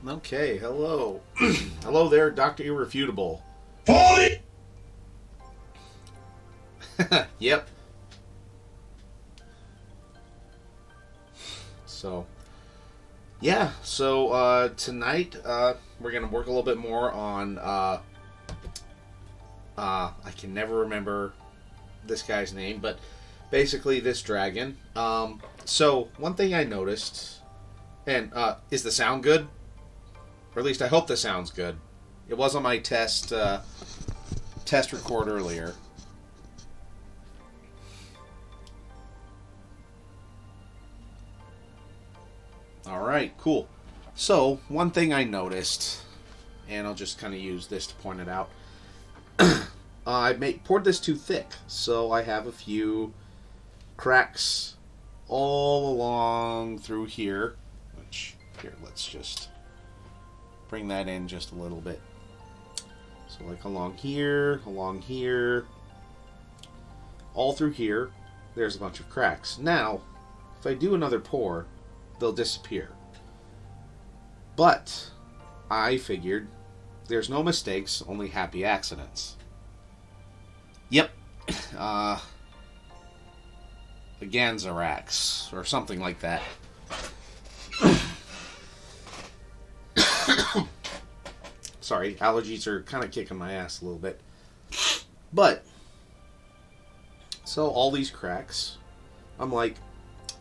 Okay, hello. Hello there, Dr. Irrefutable. 40! Yep. So, tonight we're going to work a little bit more on. I can never remember this guy's name, but basically this dragon. So, one thing I noticed, and is the sound good? Or at least I hope the sound's good. It was on my test record earlier. Alright, cool. So, one thing I noticed, and I'll just kind of use this to point it out. Poured this too thick, so I have a few cracks all along through here. Which, here, let's just bring that in just a little bit. So, like along here, all through here, there's a bunch of cracks. Now, if I do another pour, they'll disappear. But I figured there's no mistakes, only happy accidents. Yep. Aganzarax, or something like that. Sorry, allergies are kind of kicking my ass a little bit. But, so all these cracks, I'm like,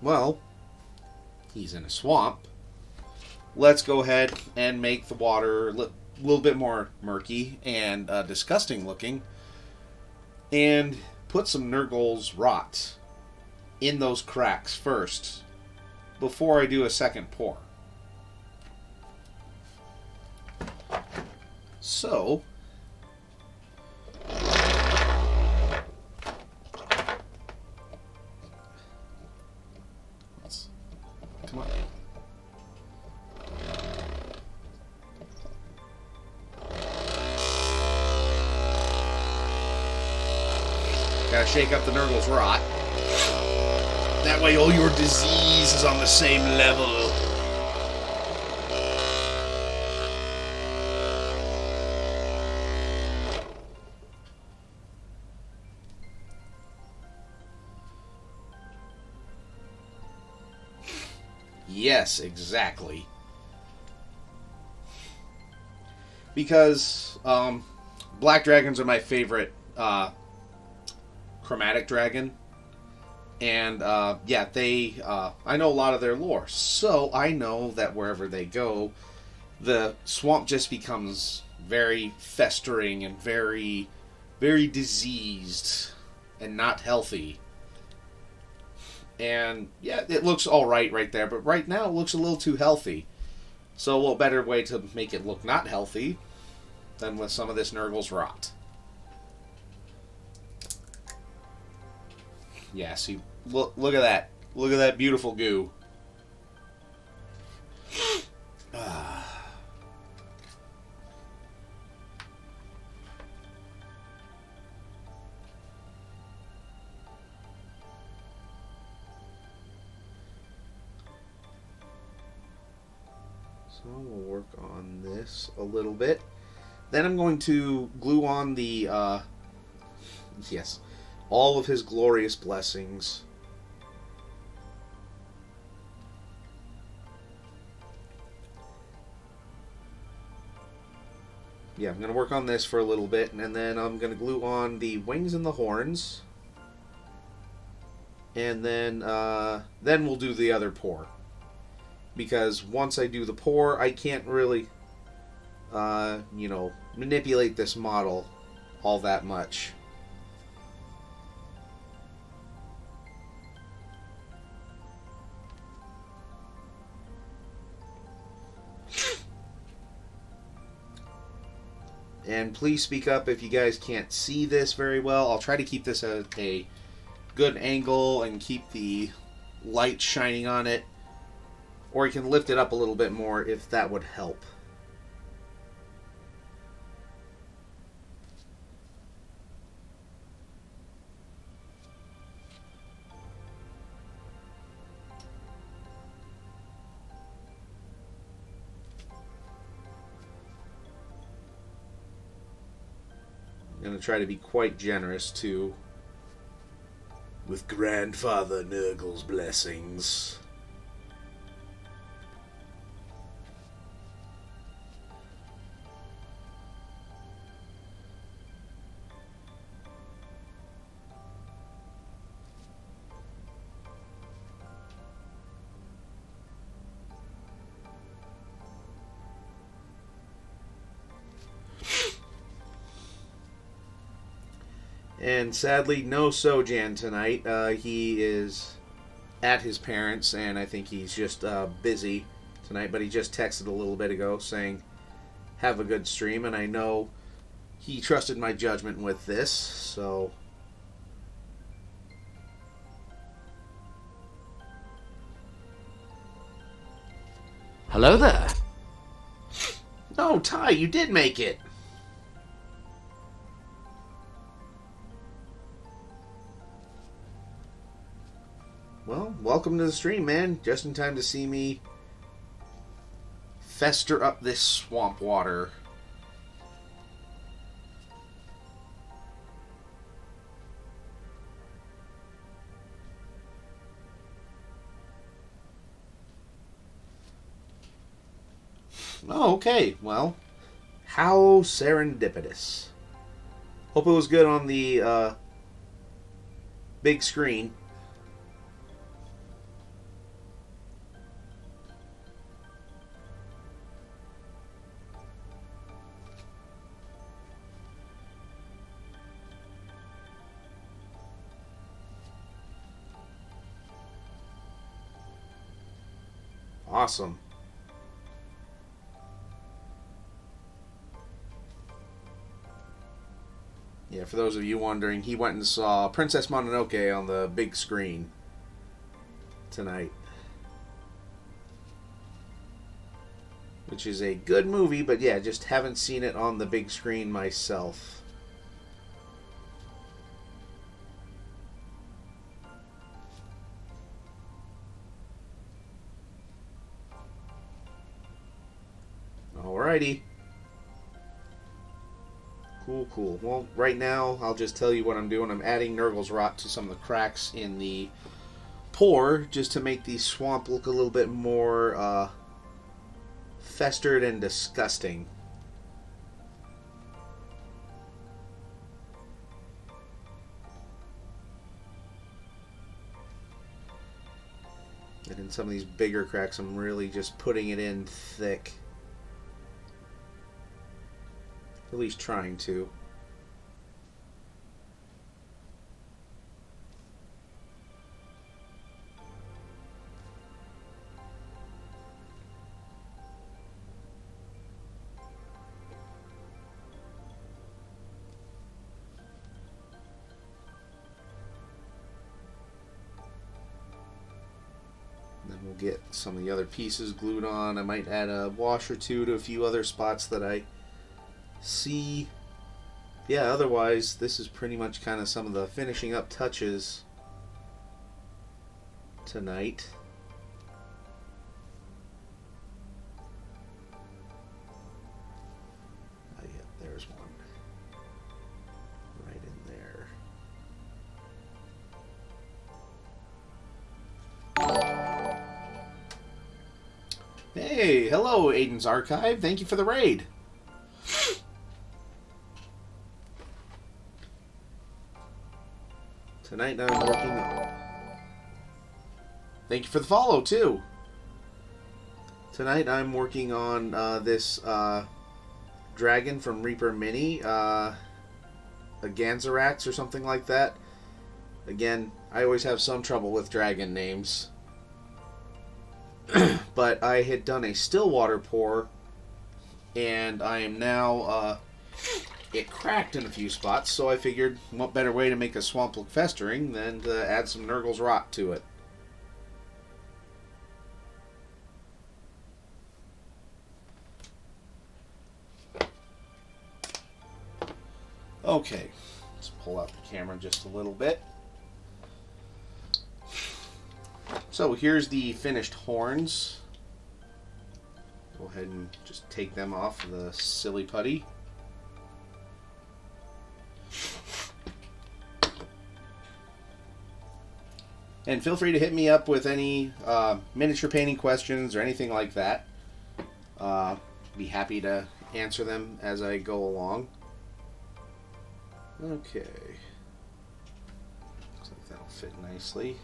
well, he's in a swamp. Let's go ahead and make the water a little bit more murky and disgusting looking, and put some Nurgle's rot in those cracks first before I do a second pour. So, come on. Gotta shake up the Nurgle's rot. That way all your disease is on the same level. Yes, exactly. Because black dragons are my favorite chromatic dragon. And I know a lot of their lore. So I know that wherever they go, the swamp just becomes very festering and very, very diseased and not healthy. And yeah, it looks alright right there, but right now it looks a little too healthy. So what better way to make it look not healthy than with some of this Nurgle's rot? Yeah, see, look at that. Look at that beautiful goo. So we'll work on this a little bit. Then I'm going to glue on the, all of his glorious blessings. Yeah, I'm going to work on this for a little bit, and then I'm going to glue on the wings and the horns. And then we'll do the other pour. Because once I do the pour, I can't really, manipulate this model all that much. And please speak up if you guys can't see this very well. I'll try to keep this at a good angle and keep the light shining on it. Or you can lift it up a little bit more if that would help. I'm going to try to be quite generous, too. With Grandfather Nurgle's blessings. And sadly, no Sojan tonight. He is at his parents', and I think he's just busy tonight. But he just texted a little bit ago saying, have a good stream. And I know he trusted my judgment with this, so... Hello there. No, Ty, you did make it. Well, welcome to the stream, man. Just in time to see me fester up this swamp water. Oh, okay. Well, how serendipitous. Hope it was good on the big screen. Awesome. Yeah, for those of you wondering, he went and saw Princess Mononoke on the big screen tonight. Which is a good movie, but yeah, just haven't seen it on the big screen myself. Alrighty. Cool. Well, right now, I'll just tell you what I'm doing. I'm adding Nurgle's Rot to some of the cracks in the pour, just to make the swamp look a little bit more festered and disgusting. And in some of these bigger cracks, I'm really just putting it in thick. At least trying to. Then we'll get some of the other pieces glued on. I might add a wash or two to a few other spots that I see. Yeah, otherwise this is pretty much kind of some of the finishing up touches tonight. Oh yeah, there's one right in there. Hey, hello Aiden's Archive, thank you for the raid. Tonight I'm working on... Thank you for the follow, too. Tonight I'm working on this dragon from Reaper Mini. Aganzarax or something like that. Again, I always have some trouble with dragon names. But I had done a still water pour. And I am now... It cracked in a few spots, so I figured what better way to make a swamp look festering than to add some Nurgle's Rot to it. Okay, let's pull out the camera just a little bit. So here's the finished horns. Go ahead and just take them off the silly putty. And feel free to hit me up with any miniature painting questions or anything like that. Be happy to answer them as I go along. Okay. Looks like that'll fit nicely.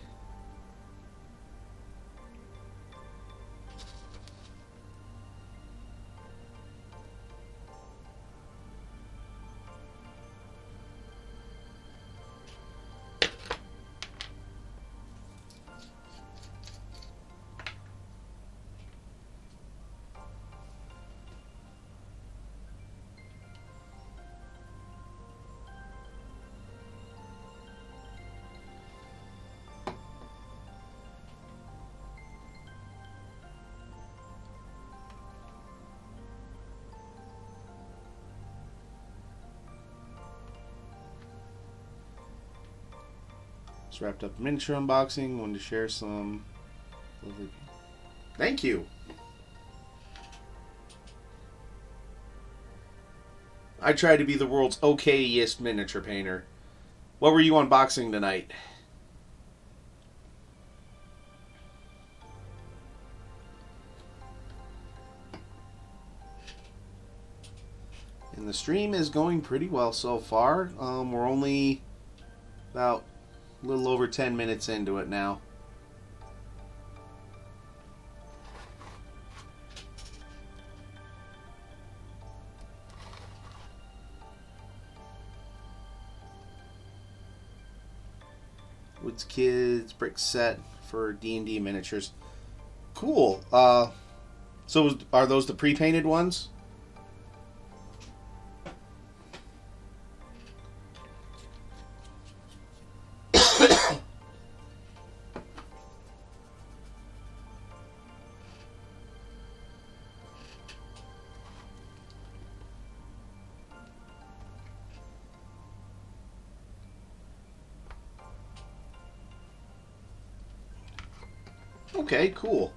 Just wrapped up miniature unboxing. Wanted to share some lovely. Thank you. I try to be the world's okayest miniature painter. What were you unboxing tonight? And the stream is going pretty well so far. We're only about a little over 10 minutes into it now. Woods Kids brick set for D&D miniatures. Cool. So are those the pre-painted ones? Okay, cool.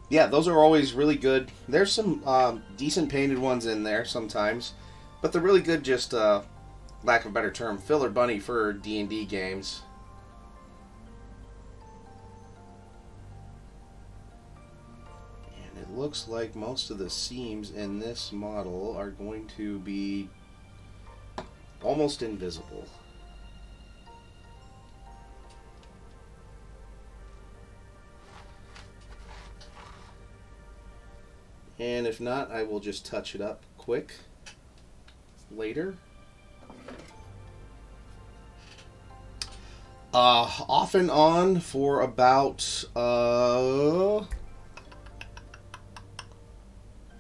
Yeah, those are always really good. There's some decent painted ones in there sometimes, but they're really good, just lack of a better term, filler bunny for D&D games. And it looks like most of the seams in this model are going to be almost invisible. And if not, I will just touch it up quick later. Off and on for about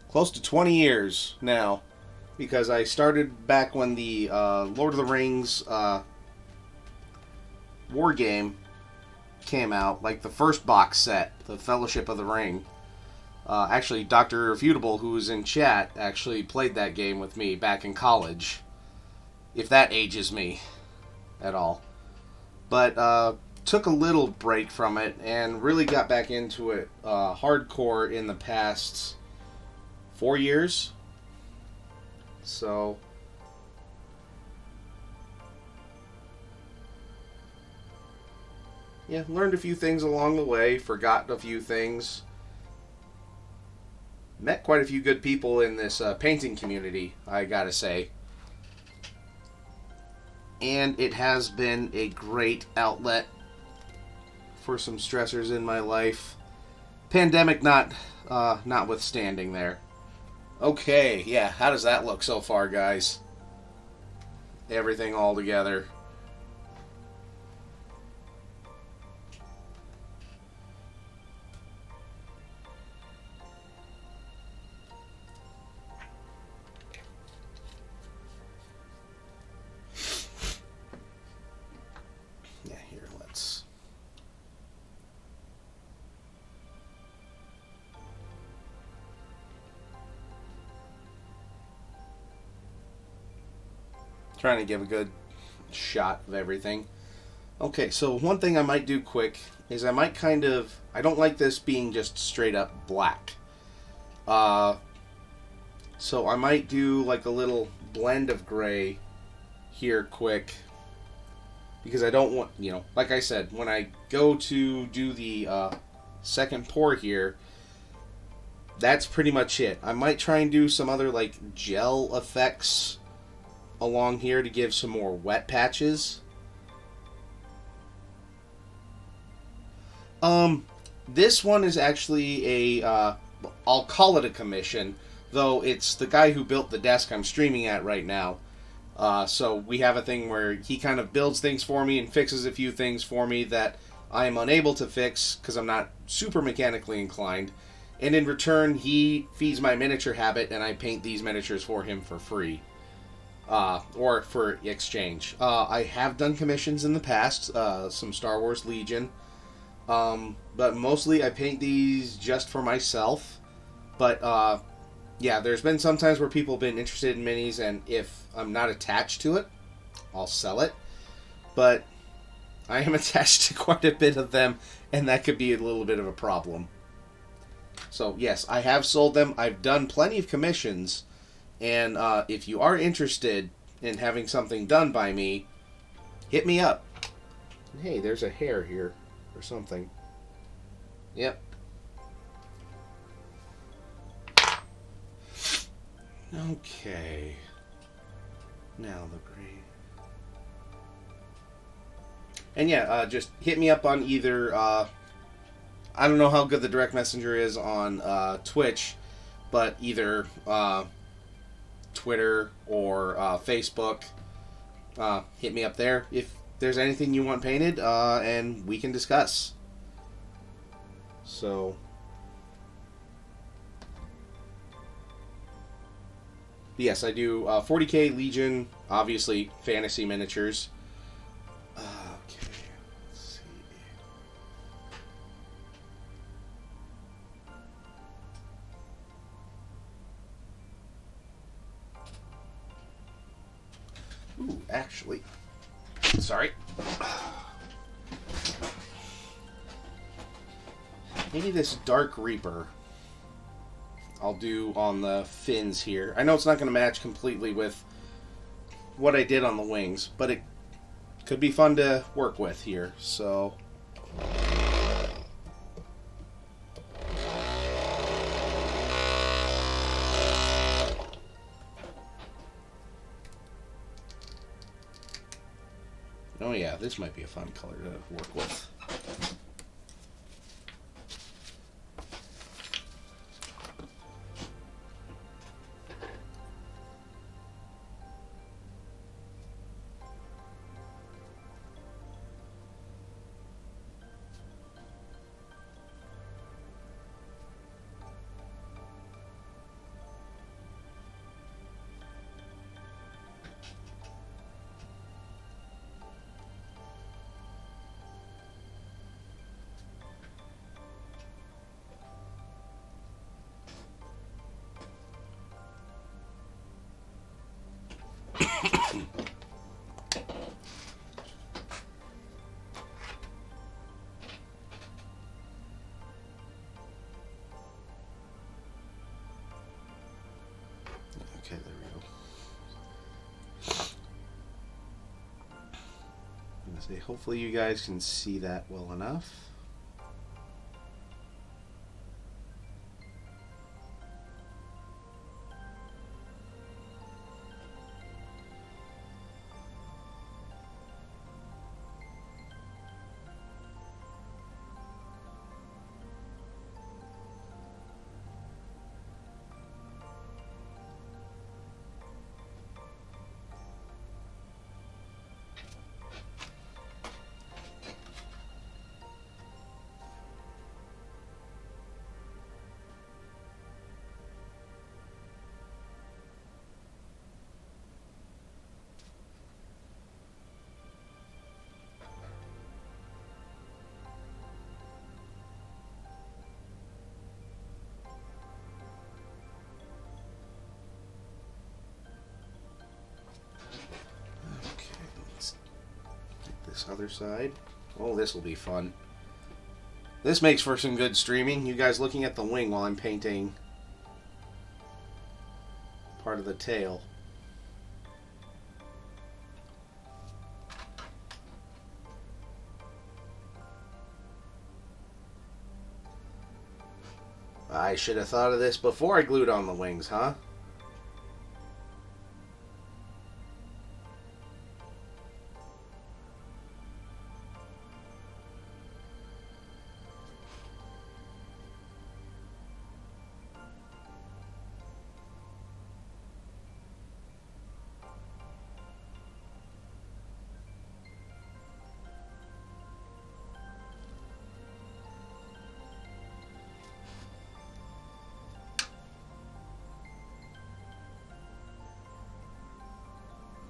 close to 20 years now, because I started back when the Lord of the Rings war game came out, like the first box set, the Fellowship of the Ring. Actually, Dr. Irrefutable, who's in chat, actually played that game with me back in college. If that ages me at all. But took a little break from it and really got back into it hardcore in the past 4 years. So yeah, learned a few things along the way, forgot a few things. Met quite a few good people in this painting community, I gotta say. And it has been a great outlet for some stressors in my life. Pandemic notwithstanding there. Okay, yeah, how does that look so far, guys? Everything all together. Trying to give a good shot of everything. Okay, so one thing I might do quick is I might I don't like this being just straight up black. So I might do like a little blend of gray here quick. because I don't want, like I said, when I go to do the second pour here, that's pretty much it. I might try and do some other like gel effects along here to give some more wet patches. This one is actually I'll call it a commission, though it's the guy who built the desk I'm streaming at right now. So we have a thing where he kind of builds things for me and fixes a few things for me that I am unable to fix because I'm not super mechanically inclined. And in return, he feeds my miniature habit, and I paint these miniatures for him for free. Or for exchange. I have done commissions in the past, some Star Wars Legion. But mostly I paint these just for myself. But, yeah, there's been some times where people have been interested in minis, and if I'm not attached to it, I'll sell it. But I am attached to quite a bit of them, and that could be a little bit of a problem. So, yes, I have sold them. I've done plenty of commissions, and if you are interested in having something done by me, hit me up. Hey, there's a hair here, or something. Yep. Okay. Now the green. And yeah, just hit me up on either, I don't know how good the direct messenger is on Twitch, but either Twitter or Facebook, hit me up there if there's anything you want painted, and we can discuss. So, yes, I do 40k Legion, obviously fantasy miniatures. Okay, let's see. Ooh, actually, sorry. Maybe this Dark Reaper I'll do on the fins here. I know it's not going to match completely with what I did on the wings, but it could be fun to work with here, so... Oh yeah, this might be a fun color to work with. Okay, there we go. I'm going to say, hopefully you guys can see that well enough. This other side. Oh, this will be fun. This makes for some good streaming. You guys looking at the wing while I'm painting part of the tail. I should have thought of this before I glued on the wings, huh?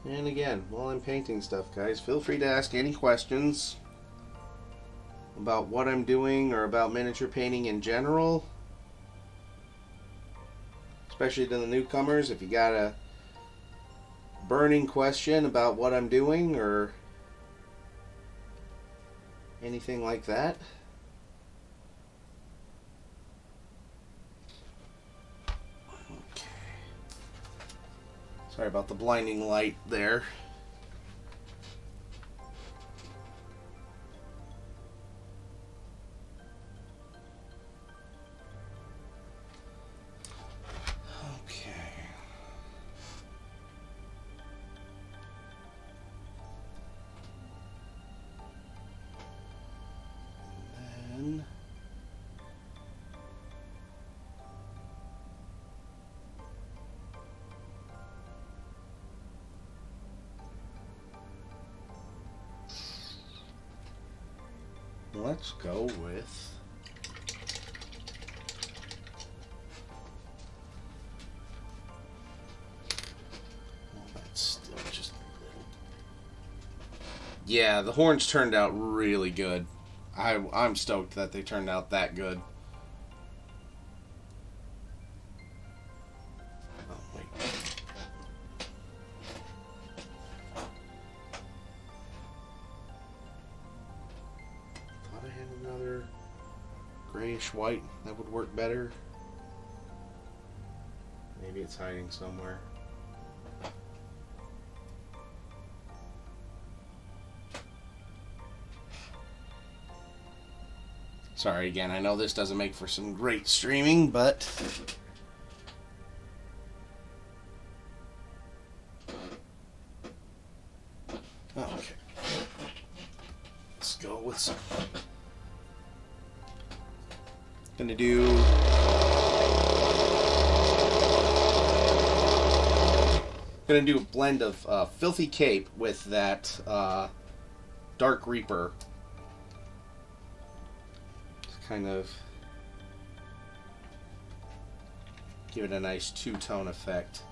And again, while I'm painting stuff, guys, feel free to ask any questions about what I'm doing or about miniature painting in general. Especially to the newcomers, if you got a burning question about what I'm doing or anything like that. Sorry about the blinding light there. Okay. And then let's go with that's still just a little. Yeah, the horns turned out really good. I'm stoked that they turned out that good. Oh wait. Thought I had another grayish white that would work better. Maybe it's hiding somewhere. Sorry again, I know this doesn't make for some great streaming, but okay. Let's go with some. Gonna do a blend of Filthy Cape with that Dark Reaper. Kind of give it a nice two-tone effect.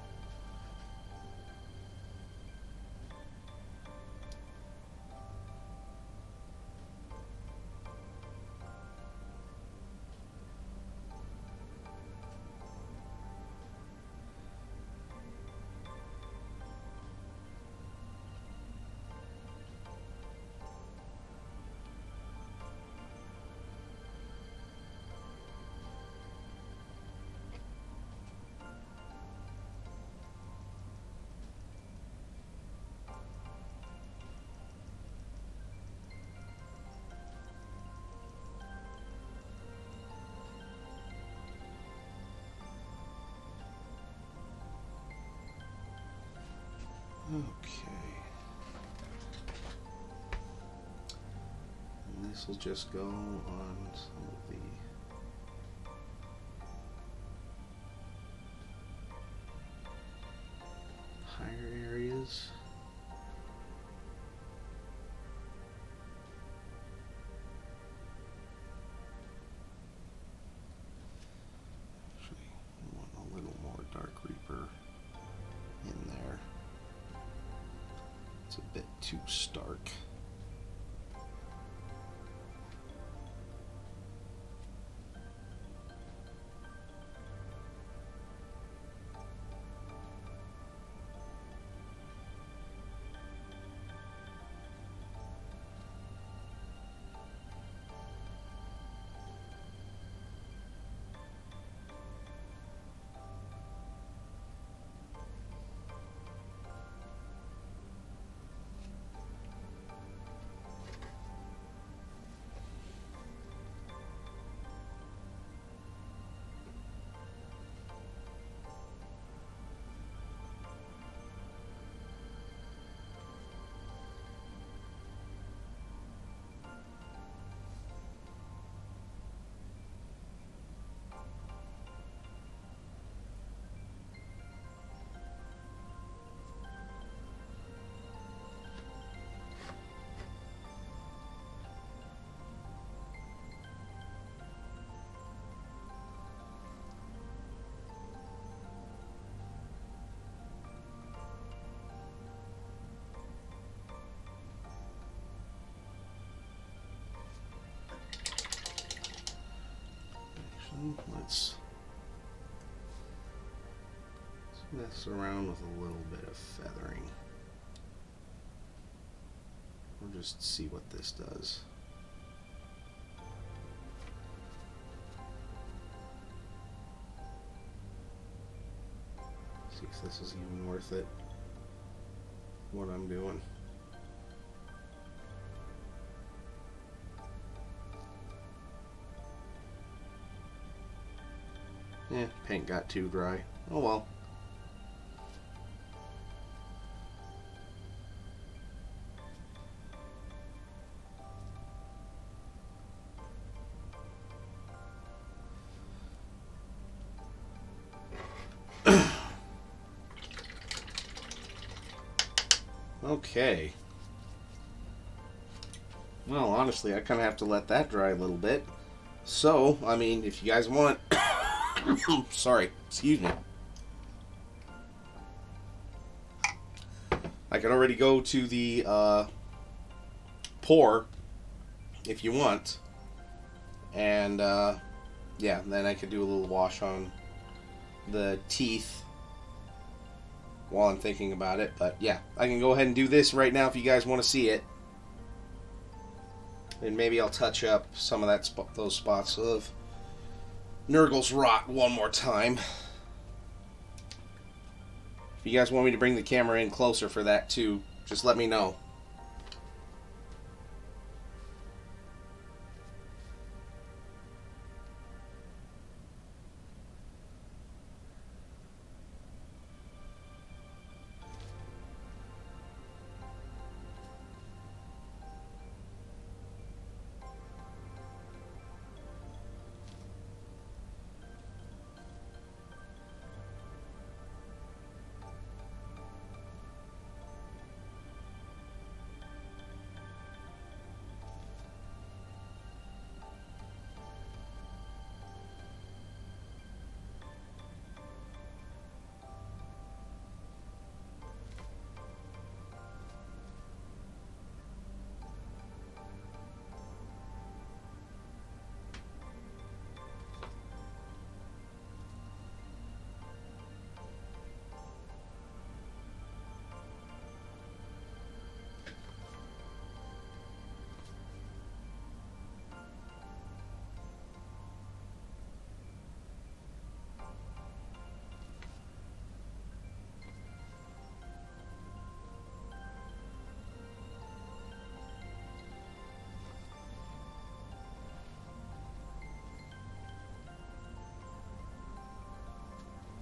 Okay. And this will just go on some of the higher areas. Actually, I want a little more Dark Reaper in there. It's a bit too stark. Let's mess around with a little bit of feathering. We'll just see what this does. See if this is even worth it. What I'm doing. Yeah, paint got too dry. Oh well. Okay. Well, honestly, I kind of have to let that dry a little bit. So, I mean, if you guys want... Sorry, excuse me. I can already go to the pour if you want. And, yeah, then I could do a little wash on the teeth while I'm thinking about it. But, yeah, I can go ahead and do this right now if you guys want to see it. And maybe I'll touch up some of those spots of Nurgle's rot one more time. If you guys want me to bring the camera in closer for that too, just let me know.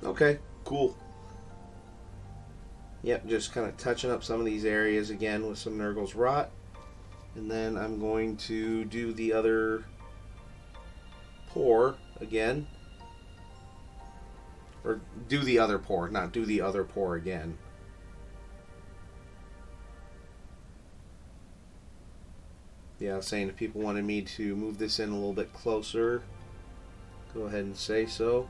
Okay, cool. Yep, just kind of touching up some of these areas again with some Nurgle's rot. And then I'm going to do the other pour again. Or do the other pour, not do the other pour again. Yeah, I was saying if people wanted me to move this in a little bit closer, go ahead and say so.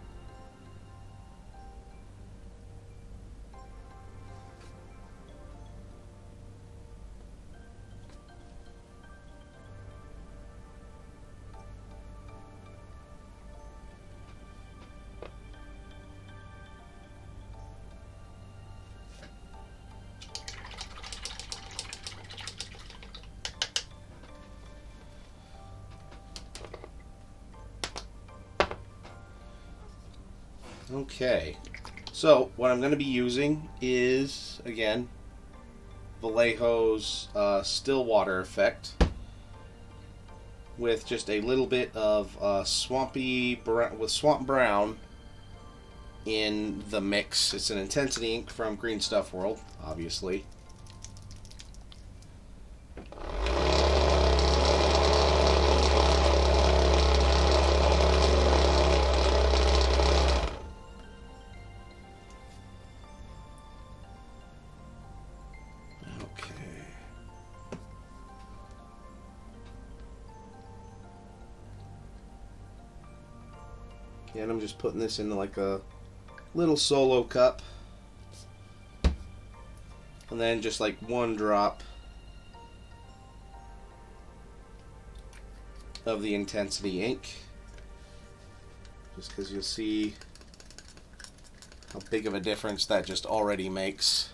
Okay, so what I'm going to be using is, again, Vallejo's still water effect with just a little bit of swamp brown in the mix. It's an intensity ink from Green Stuff World, obviously. And I'm just putting this into like a little solo cup. And then just like one drop of the intensity ink. just because you'll see how big of a difference that just already makes.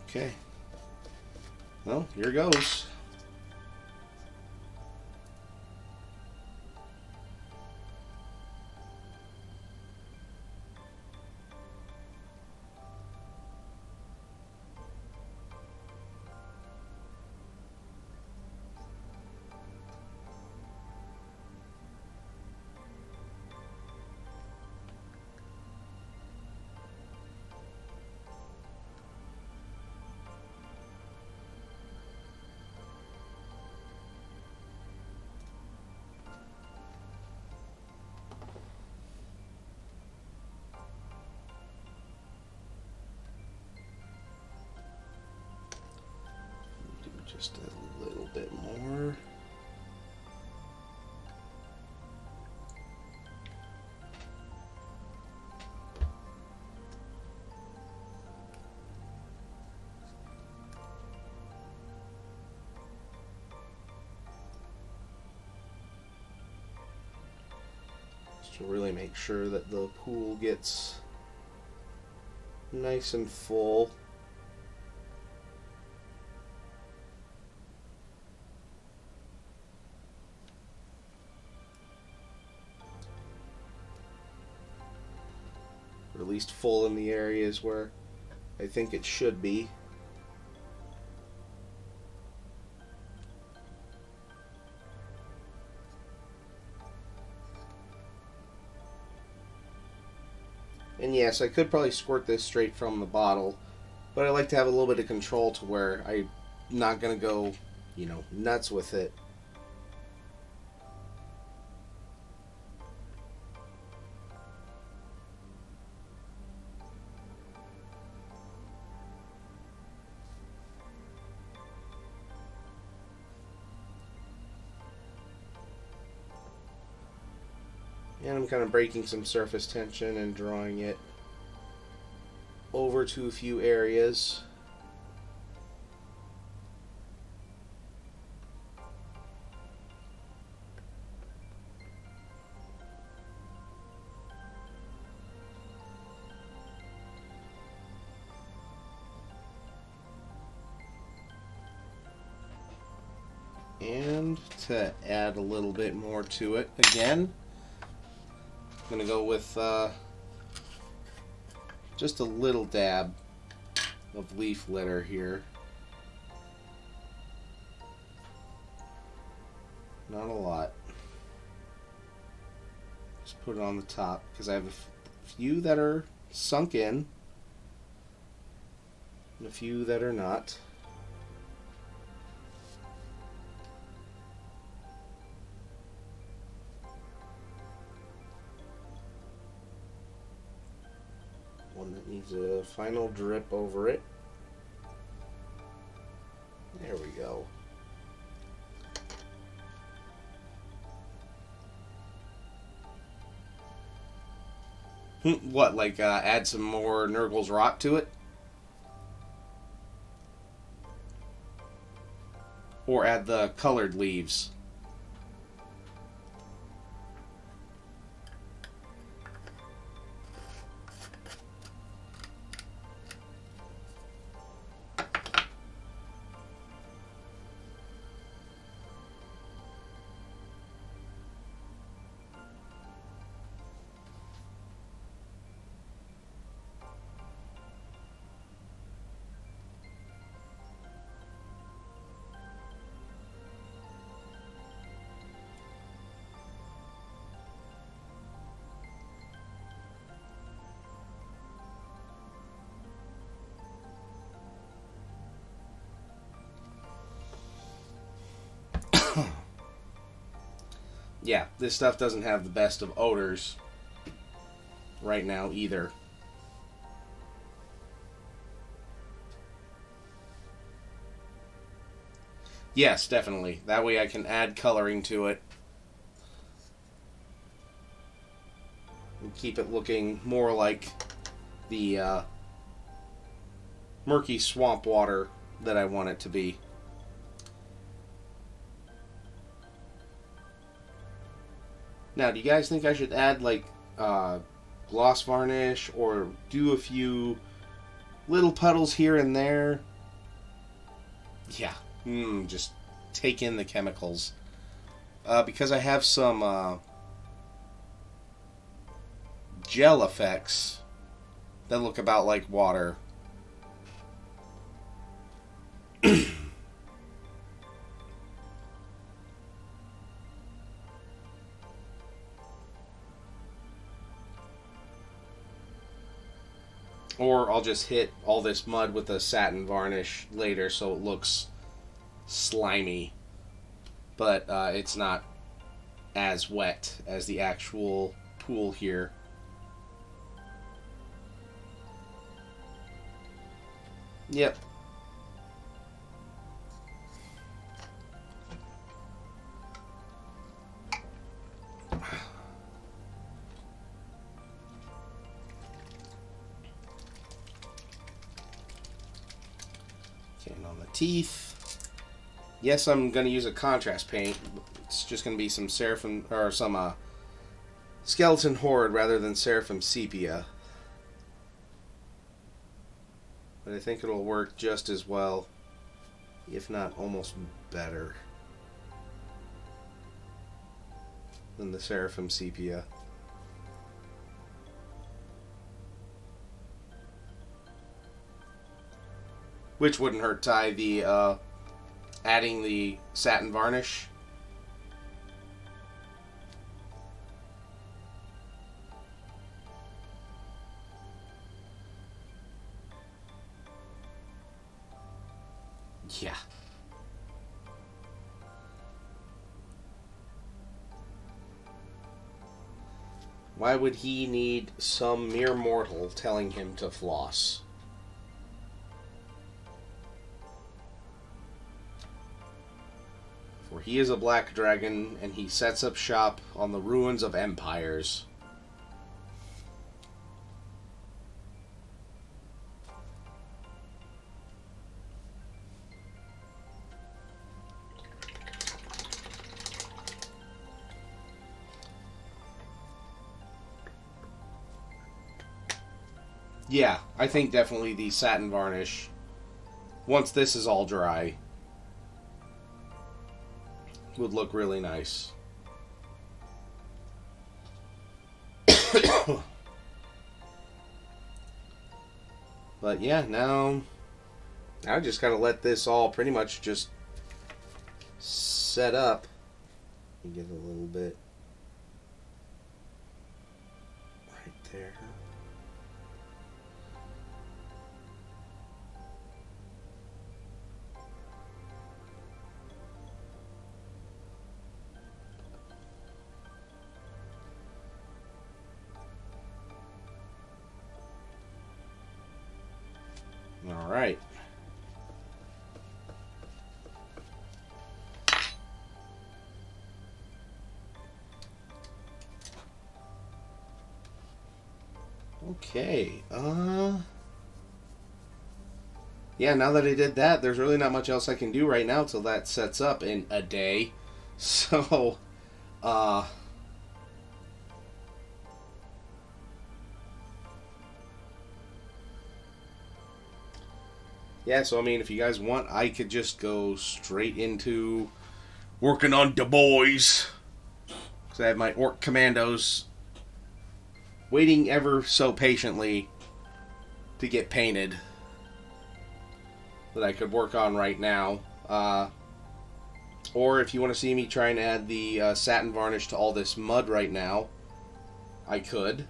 Okay. Well, here goes. Just a little bit more. Just to really make sure that the pool gets nice and full. Or at least full in the areas where I think it should be. And yes, I could probably squirt this straight from the bottle, but I like to have a little bit of control to where I'm not going to go, nuts with it. And I'm kind of breaking some surface tension and drawing it over to a few areas. And to add a little bit more to it again, I'm going to go with just a little dab of leaf litter here. Not a lot. Just put it on the top because I have a few that are sunk in and a few that are not. One that needs a final drip over it. There we go. What, like add some more Nurgle's Rot to it? Or add the colored leaves? Yeah, this stuff doesn't have the best of odors right now either. Yes, definitely. That way I can add coloring to it. and keep it looking more like the murky swamp water that I want it to be. Now, do you guys think I should add like gloss varnish or do a few little puddles here and there? Yeah, just take in the chemicals. Because I have some gel effects that look about like water. Or I'll just hit all this mud with a satin varnish later so it looks slimy. But it's not as wet as the actual pool here. Yep. And on the teeth. Yes, I'm going to use a contrast paint. It's just going to be some Seraphim or some Skeleton Horde rather than Seraphim Sepia. But I think it'll work just as well, if not almost better, than the Seraphim Sepia. Which wouldn't hurt, Ty, the adding the satin varnish. Yeah. Why would he need some mere mortal telling him to floss? For he is a black dragon, and he sets up shop on the ruins of empires. Yeah, I think definitely the satin varnish, once this is all dry, would look really nice. But yeah, now I just gotta let this all pretty much just set up. Let me get a little bit right there. All right. Okay. Yeah, now that I did that, there's really not much else I can do right now till that sets up in a day. So, yeah, so I mean, if you guys want, I could just go straight into working on Du Bois. Because I have my Orc Commandos waiting ever so patiently to get painted that I could work on right now. Or if you want to see me try and add the satin varnish to all this mud right now, I could.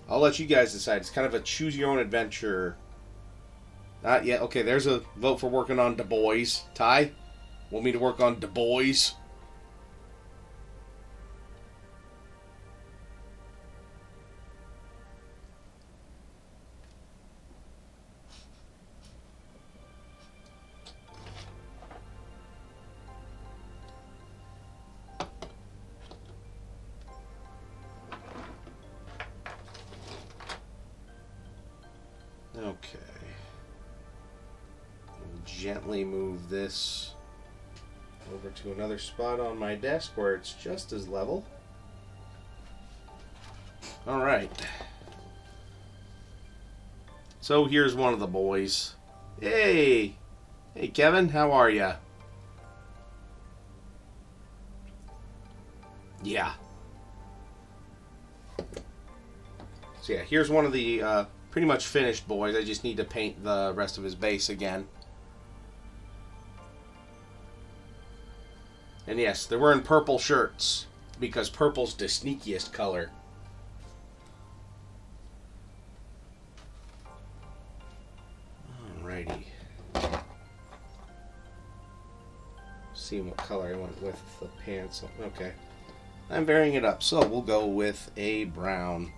I'll let you guys decide. It's kind of a choose-your-own-adventure. Not yet. Okay, there's a vote for working on Du Bois. Ty, want me to work on Du Bois? gently move this over to another spot on my desk where it's just as level. Alright. So here's one of the boys. Hey! Hey Kevin, how are ya? Yeah. So yeah, here's one of the pretty much finished boys. I just need to paint the rest of his base again. And yes, they're wearing purple shirts because purple's the sneakiest color. Alrighty. See what color I went with the pants. Okay. I'm varying it up, so we'll go with a brown.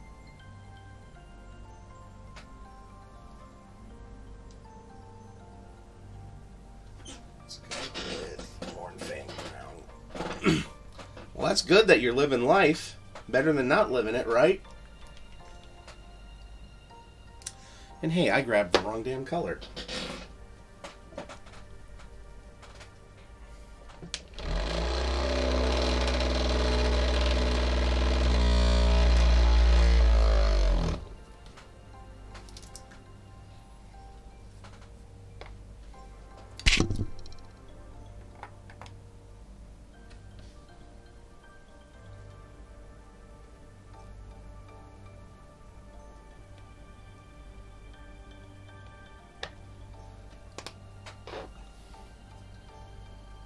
Let's go with Orange Vein Brown. Well, that's good that you're living life. Better than not living it, right? And hey, I grabbed the wrong damn color.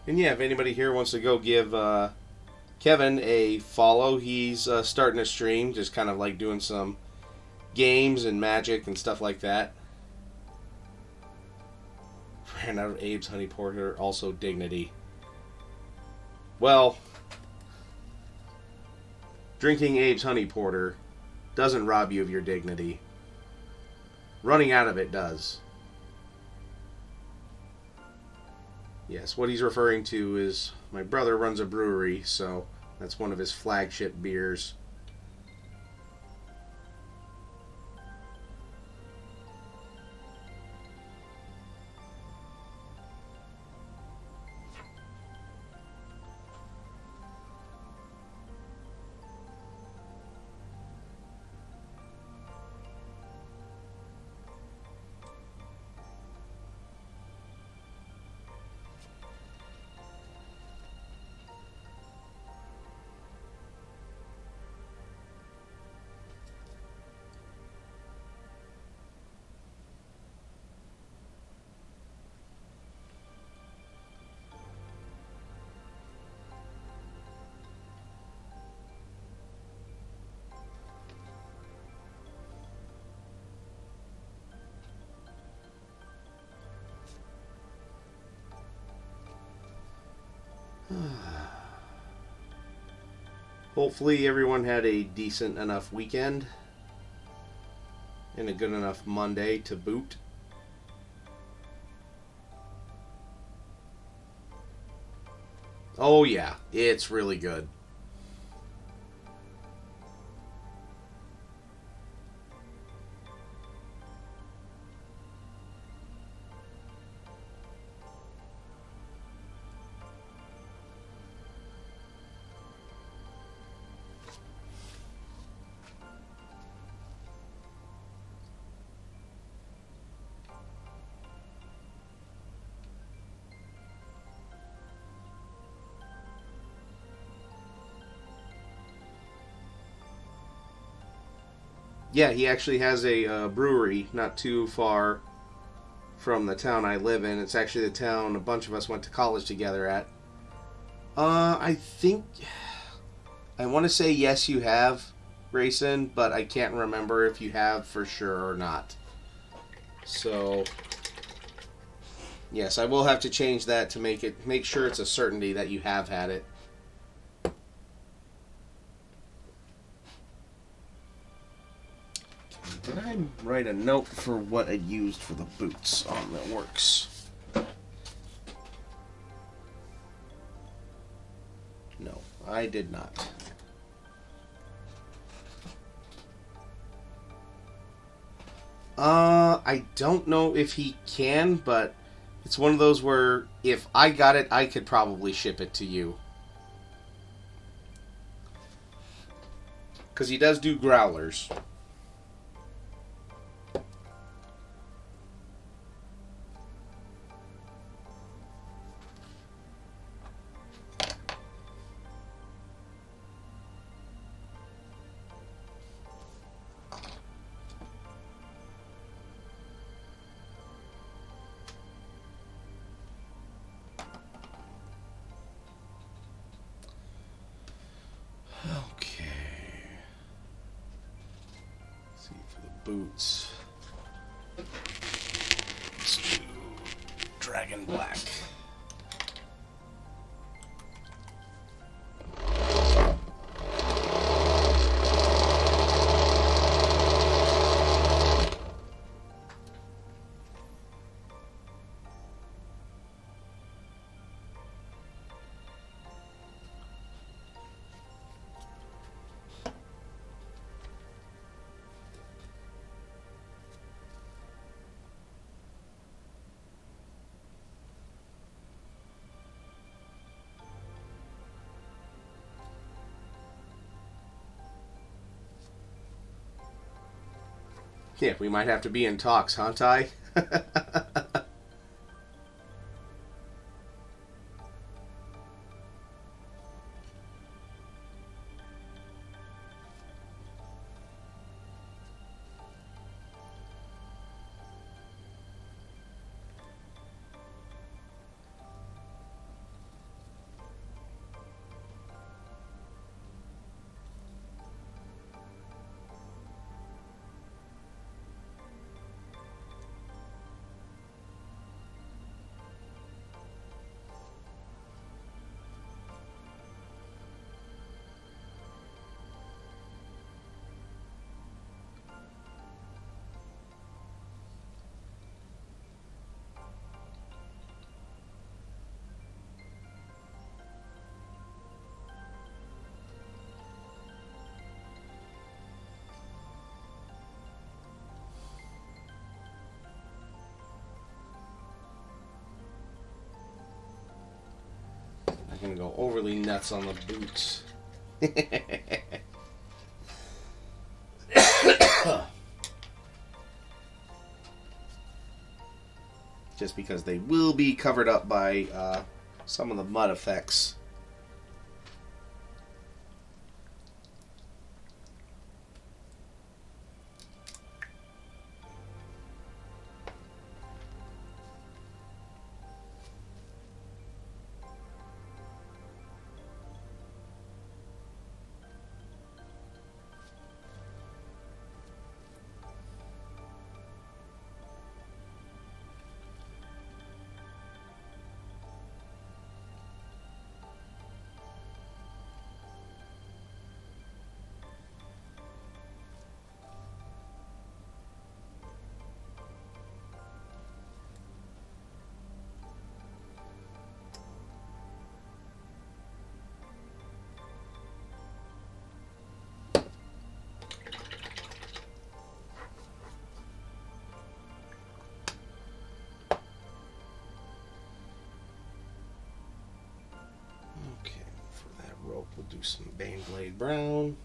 And yeah, if anybody here wants to go give Kevin a follow, he's starting a stream, just kind of like doing some games and magic and stuff like that. Ran out of Abe's Honey Porter, also Dignity. Well, drinking Abe's Honey Porter doesn't rob you of your dignity. Running out of it does. Yes, what he's referring to is my brother runs a brewery, so that's one of his flagship beers. Hopefully everyone had a decent enough weekend and a good enough Monday to boot. Oh yeah, it's really good. Yeah, he actually has a brewery not too far from the town I live in. It's actually the town a bunch of us went to college together at. I think... I want to say yes you have, Grayson, but I can't remember if you have for sure or not. So... yes, I will have to change that to make sure it's a certainty that you have had it. Did I write a note for what I used for the boots on that works? No, I did not. I don't know if he can, but It's one of those where if I got it, I could probably ship it to you. Because he does do growlers. Boots. Let's do Dragon Black. Yeah, we might have to be in talks, huh, Ty? I'm gonna go overly nuts on the boots. Just because they will be covered up by some of the mud effects. We'll do some Baneblade Brown.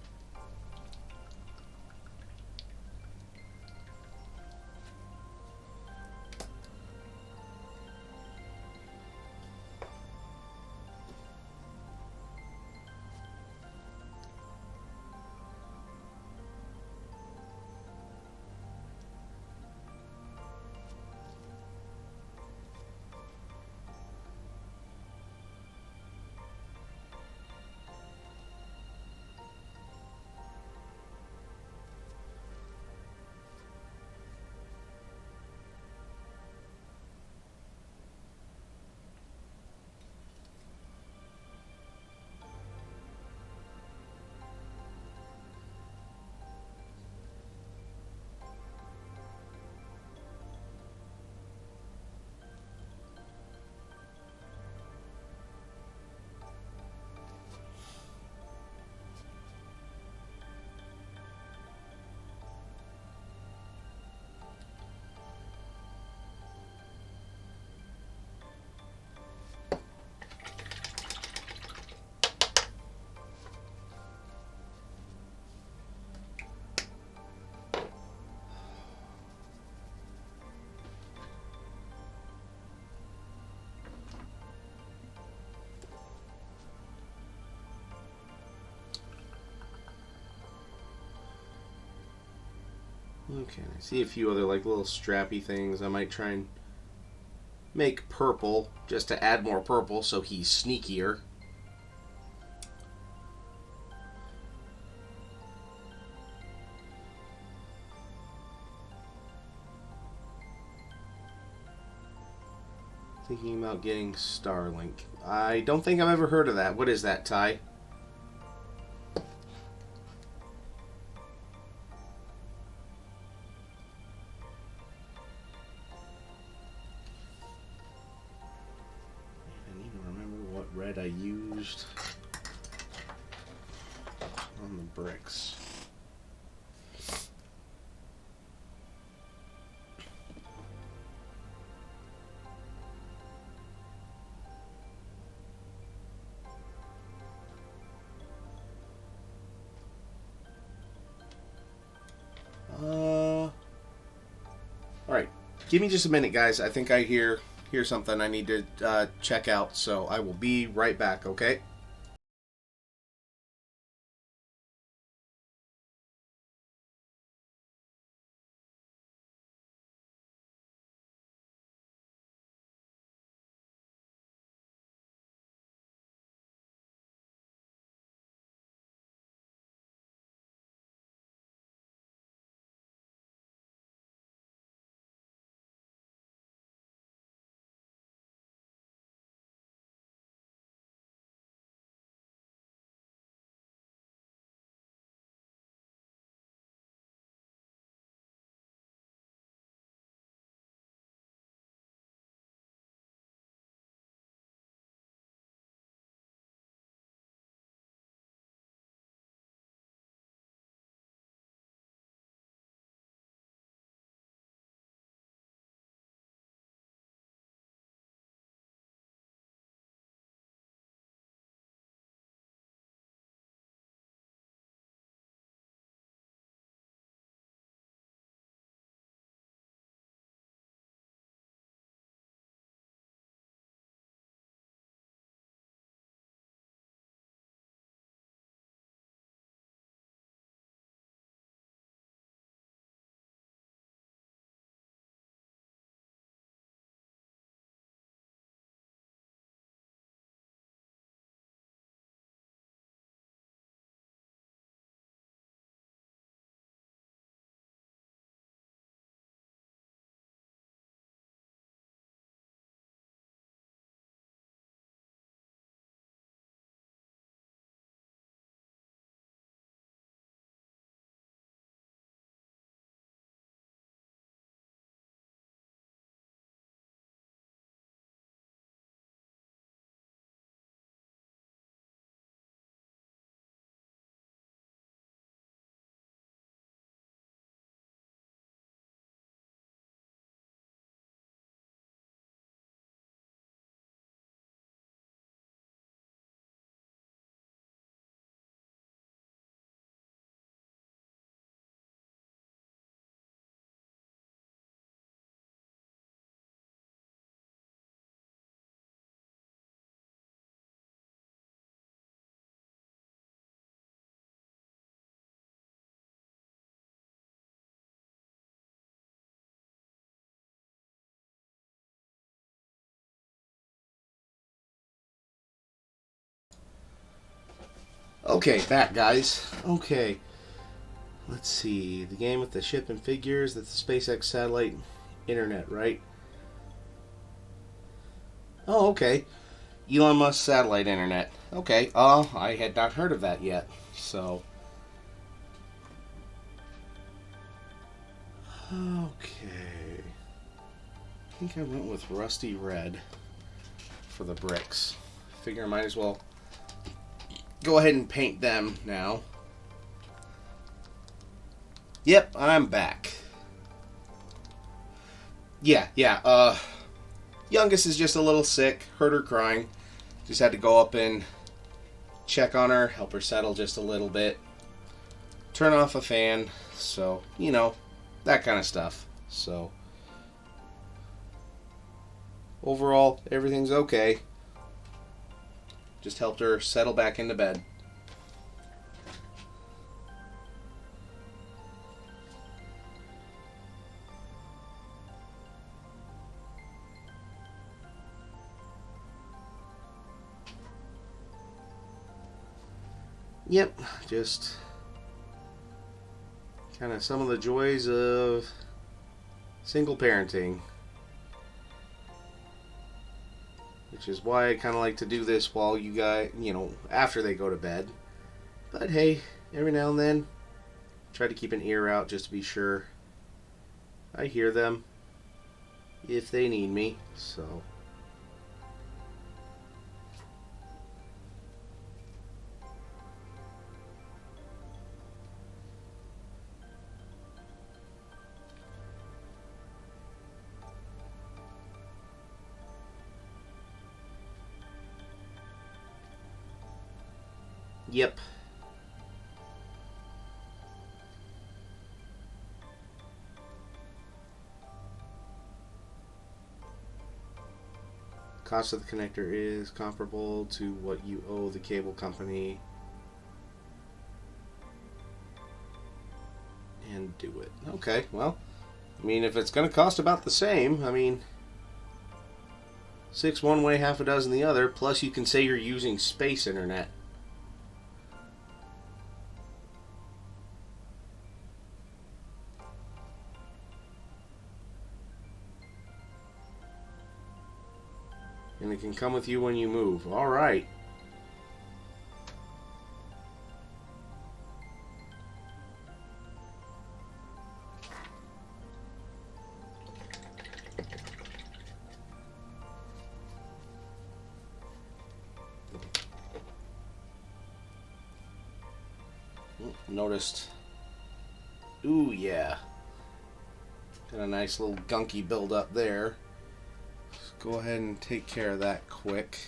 Okay, I see a few other like little strappy things. I might try and make purple just to add more purple so he's sneakier. Thinking about getting Starlink. I don't think I've ever heard of that. What is that, Ty? I need to remember what red I used on the bricks. Alright. Give me just a minute, guys. I think I hear something I need to check out, so I will be right back, okay? Okay, back, guys. Okay. Let's see. The game with the ship and figures, that's the SpaceX satellite internet, right? Oh, okay. Elon Musk satellite internet. Okay. Oh, I had not heard of that yet. So. Okay. I think I went with rusty red for the bricks. Figure I might as well go ahead and paint them now. Yep, I'm back. Yeah. Youngest is just a little sick. Heard her crying. Just had to go up and check on her, help her settle just a little bit. Turn off a fan. So, that kind of stuff. So, overall, everything's okay. Just helped her settle back into bed. Yep, just kind of some of the joys of single parenting. Which is why I kind of like to do this while you guys, after they go to bed. But hey, every now and then, try to keep an ear out just to be sure. I hear them if they need me, so. Yep. Cost of the connector is comparable to what you owe the cable company. And do it. Okay, well, I mean, if it's going to cost about the same, I mean, 6 one way, half a dozen the other, plus you can say you're using space internet. And it can come with you when you move. All right. Noticed. Ooh, yeah. Got a nice little gunky build up there. Go ahead and take care of that quick.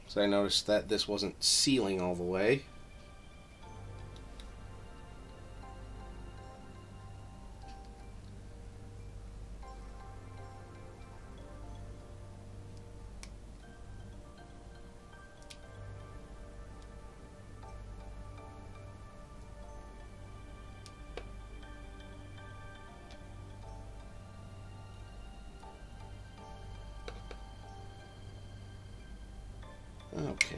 So I noticed that this wasn't sealing all the way. Okay,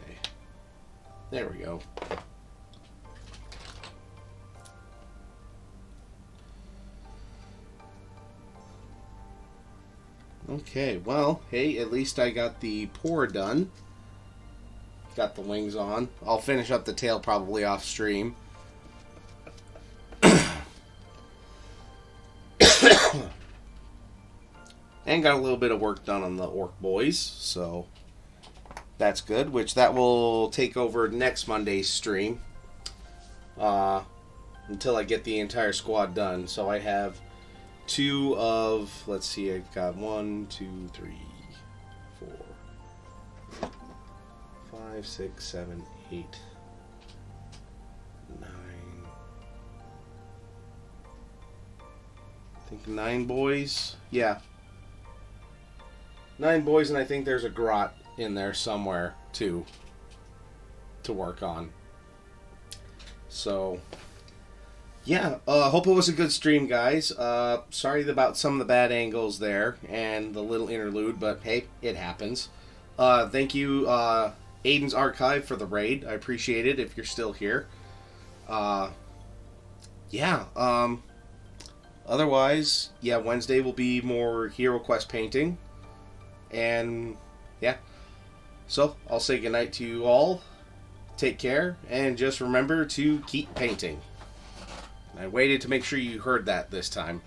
there we go. Okay, well, hey, at least I got the pour done. Got the wings on. I'll finish up the tail probably off stream. And got a little bit of work done on the orc boys, so that's good, which that will take over next Monday's stream until I get the entire squad done. So I have 2 of, let's see, I've got 1, 2, 3, 4, 5, 6, 7, 8, 9. I think 9 boys. Yeah. 9 boys, and I think there's a grot in there somewhere too to work on. So yeah, hope it was a good stream, guys. Sorry about some of the bad angles there and the little interlude, but hey, it happens. Thank you, Aiden's Archive, for the raid. I appreciate it if you're still here. Otherwise, yeah, Wednesday will be more Hero Quest painting. And yeah. So, I'll say goodnight to you all. Take care, and just remember to keep painting. I waited to make sure you heard that this time.